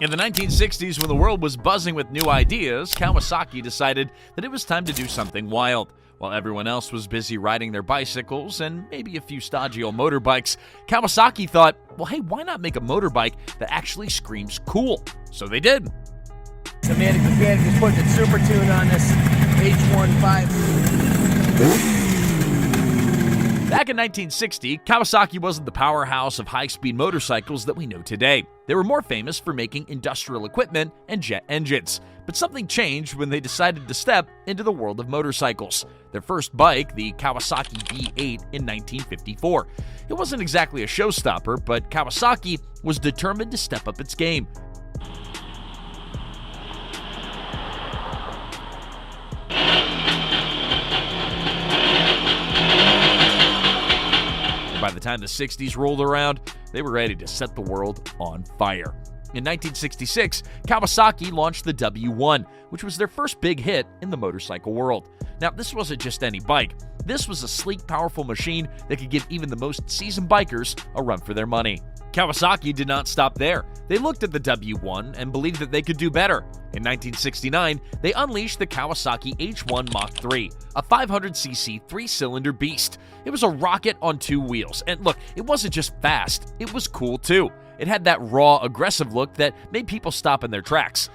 In the 1960s, when the world was buzzing with new ideas, Kawasaki decided that it was time to do something wild. While everyone else was busy riding their bicycles and maybe a few stodgy old motorbikes, Kawasaki thought, well, hey, why not make a motorbike that actually screams cool? So they did. The mechanic just put the super tune on this H15. Back in 1960, Kawasaki wasn't the powerhouse of high-speed motorcycles that we know today. They were more famous for making industrial equipment and jet engines. But something changed when they decided to step into the world of motorcycles. Their first bike, the Kawasaki B8 in 1954. It wasn't exactly a showstopper, but Kawasaki was determined to step up its game. By the time the 60s rolled around, they were ready to set the world on fire. In 1966, Kawasaki launched the W1, which was their first big hit in the motorcycle world. Now, this wasn't just any bike. This was a sleek, powerful machine that could give even the most seasoned bikers a run for their money. Kawasaki did not stop there. They looked at the W1 and believed that they could do better. In 1969, they unleashed the Kawasaki H1 Mach 3, a 500cc three-cylinder beast. It was a rocket on two wheels, and look, it wasn't just fast, it was cool too. It had that raw, aggressive look that made people stop in their tracks.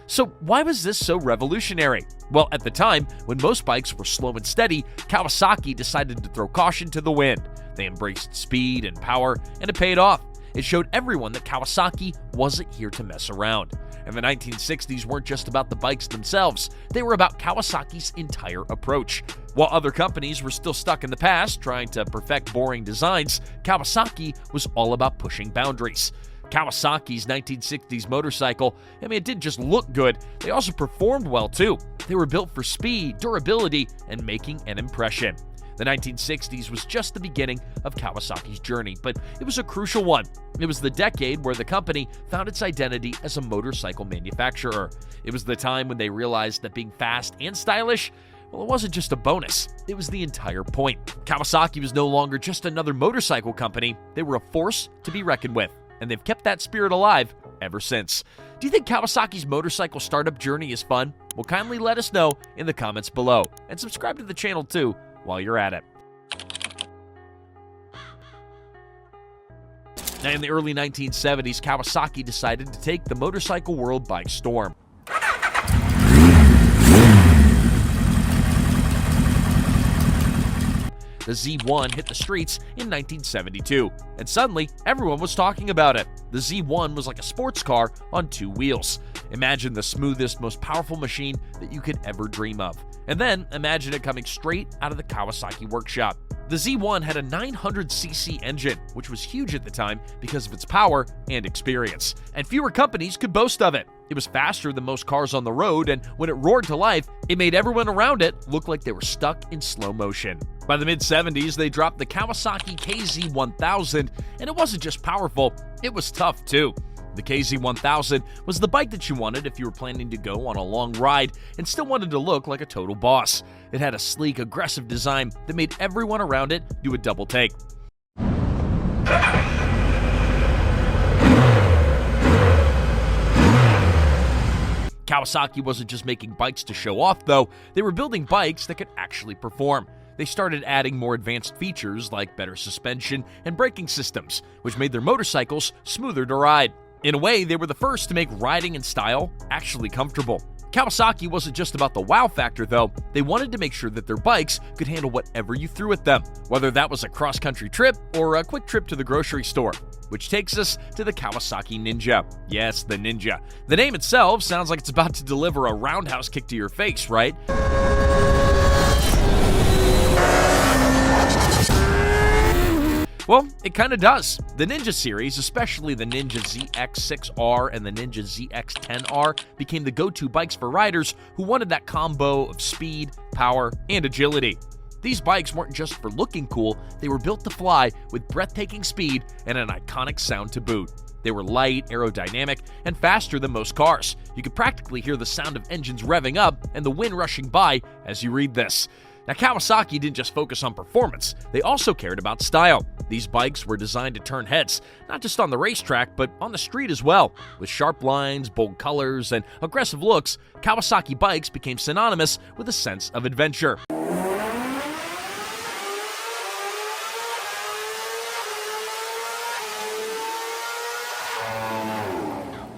So why was this so revolutionary? Well, at the time, when most bikes were slow and steady, Kawasaki decided to throw caution to the wind. They embraced speed and power, and it paid off. It showed everyone that Kawasaki wasn't here to mess around. And the 1960s weren't just about the bikes themselves, they were about Kawasaki's entire approach. While other companies were still stuck in the past, trying to perfect boring designs, Kawasaki was all about pushing boundaries. Kawasaki's 1960s motorcycle, it didn't just look good, they also performed well too. They were built for speed, durability, and making an impression. The 1960s was just the beginning of Kawasaki's journey, but it was a crucial one. It was the decade where the company found its identity as a motorcycle manufacturer. It was the time when they realized that being fast and stylish, well, it wasn't just a bonus, it was the entire point. Kawasaki was no longer just another motorcycle company, they were a force to be reckoned with, and they've kept that spirit alive ever since. Do you think Kawasaki's motorcycle startup journey is fun? Well, kindly let us know in the comments below, and subscribe to the channel too while you're at it. Now, in the early 1970s, Kawasaki decided to take the motorcycle world by storm. The Z1 hit the streets in 1972, and suddenly everyone was talking about it. The Z1 was like a sports car on two wheels. Imagine the smoothest, most powerful machine that you could ever dream of. And then imagine it coming straight out of the Kawasaki workshop. The Z1 had a 900cc engine, which was huge at the time because of its power and experience, and fewer companies could boast of it. It was faster than most cars on the road, and when it roared to life, it made everyone around it look like they were stuck in slow motion. By the mid-70s, they dropped the Kawasaki KZ1000, and it wasn't just powerful, it was tough too. The KZ1000 was the bike that you wanted if you were planning to go on a long ride and still wanted to look like a total boss. It had a sleek, aggressive design that made everyone around it do a double take. Kawasaki wasn't just making bikes to show off, though. They were building bikes that could actually perform. They started adding more advanced features like better suspension and braking systems, which made their motorcycles smoother to ride. In a way, they were the first to make riding in style actually comfortable. Kawasaki wasn't just about the wow factor, though. They wanted to make sure that their bikes could handle whatever you threw at them, whether that was a cross-country trip or a quick trip to the grocery store. Which takes us to the Kawasaki Ninja. Yes, the Ninja. The name itself sounds like it's about to deliver a roundhouse kick to your face, right? Well, it kind of does. The Ninja series, especially the Ninja ZX6R and the Ninja ZX10R, became the go-to bikes for riders who wanted that combo of speed, power, and agility. These bikes weren't just for looking cool, they were built to fly with breathtaking speed and an iconic sound to boot. They were light, aerodynamic, and faster than most cars. You could practically hear the sound of engines revving up and the wind rushing by as you read this. Now, Kawasaki didn't just focus on performance, they also cared about style. These bikes were designed to turn heads, not just on the racetrack, but on the street as well. With sharp lines, bold colors, and aggressive looks, Kawasaki bikes became synonymous with a sense of adventure.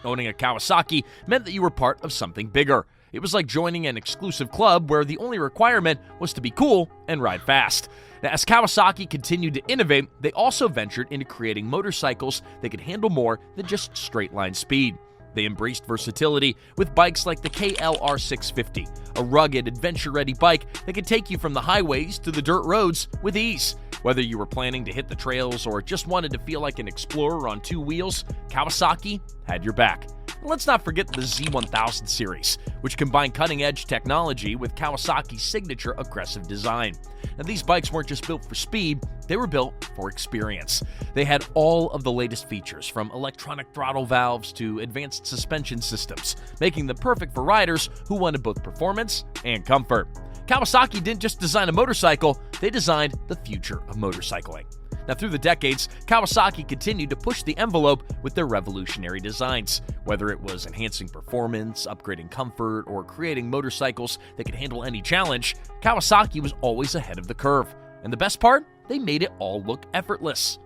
Owning a Kawasaki meant that you were part of something bigger. It was like joining an exclusive club where the only requirement was to be cool and ride fast. Now, as Kawasaki continued to innovate, they also ventured into creating motorcycles that could handle more than just straight-line speed. They embraced versatility with bikes like the KLR 650, a rugged, adventure-ready bike that could take you from the highways to the dirt roads with ease. Whether you were planning to hit the trails or just wanted to feel like an explorer on two wheels, Kawasaki had your back. And let's not forget the Z1000 series, which combined cutting-edge technology with Kawasaki's signature aggressive design. Now, these bikes weren't just built for speed, they were built for experience. They had all of the latest features, from electronic throttle valves to advanced suspension systems, making them perfect for riders who wanted both performance and comfort. Kawasaki didn't just design a motorcycle, they designed the future of motorcycling. Now, through the decades, Kawasaki continued to push the envelope with their revolutionary designs. Whether it was enhancing performance, upgrading comfort, or creating motorcycles that could handle any challenge, Kawasaki was always ahead of the curve. And the best part? They made it all look effortless.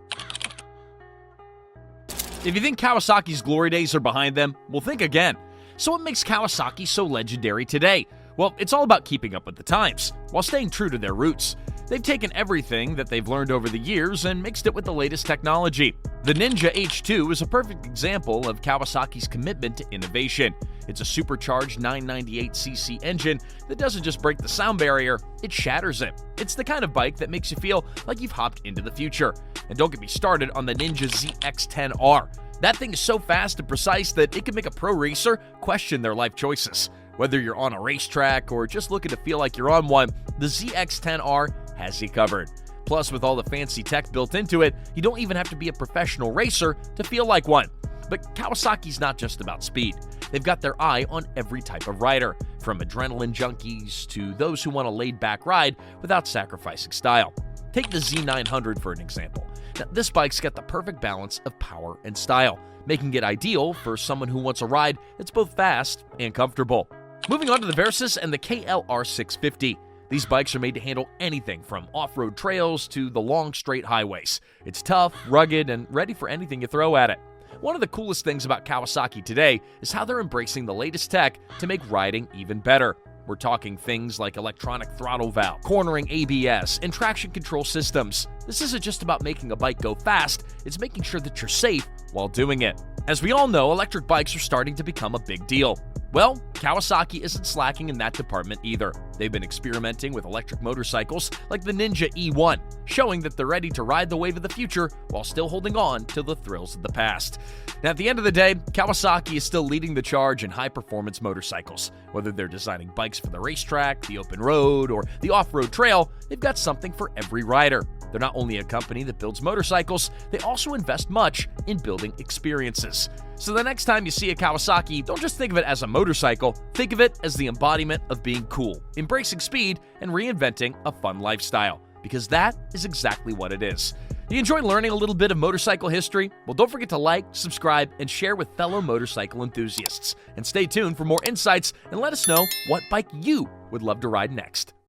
If you think Kawasaki's glory days are behind them, well, think again. So what makes Kawasaki so legendary today? Well, it's all about keeping up with the times, while staying true to their roots. They've taken everything that they've learned over the years and mixed it with the latest technology. The Ninja H2 is a perfect example of Kawasaki's commitment to innovation. It's a supercharged 998cc engine that doesn't just break the sound barrier, it shatters it. It's the kind of bike that makes you feel like you've hopped into the future. And don't get me started on the Ninja ZX-10R. That thing is so fast and precise that it can make a pro racer question their life choices. Whether you're on a racetrack or just looking to feel like you're on one, the ZX-10R has you covered. Plus, with all the fancy tech built into it, you don't even have to be a professional racer to feel like one. But Kawasaki's not just about speed. They've got their eye on every type of rider, from adrenaline junkies to those who want a laid-back ride without sacrificing style. Take the Z900 for an example. Now, this bike's got the perfect balance of power and style, making it ideal for someone who wants a ride that's both fast and comfortable. Moving on to the Versys and the KLR 650. These bikes are made to handle anything from off-road trails to the long, straight highways. It's tough, rugged, and ready for anything you throw at it. One of the coolest things about Kawasaki today is how they're embracing the latest tech to make riding even better. We're talking things like electronic throttle valve, cornering ABS, and traction control systems. This isn't just about making a bike go fast, it's making sure that you're safe while doing it. As we all know, electric bikes are starting to become a big deal. Well, Kawasaki isn't slacking in that department either. They've been experimenting with electric motorcycles like the Ninja E1, showing that they're ready to ride the wave of the future while still holding on to the thrills of the past. Now, at the end of the day, Kawasaki is still leading the charge in high-performance motorcycles. Whether they're designing bikes for the racetrack, the open road, or the off-road trail, they've got something for every rider. They're not only a company that builds motorcycles, they also invest much in building experiences. So the next time you see a Kawasaki, don't just think of it as a motorcycle, think of it as the embodiment of being cool, embracing speed, and reinventing a fun lifestyle, because that is exactly what it is. Do you enjoy learning a little bit of motorcycle history? Well, don't forget to like, subscribe, and share with fellow motorcycle enthusiasts. And stay tuned for more insights and let us know what bike you would love to ride next.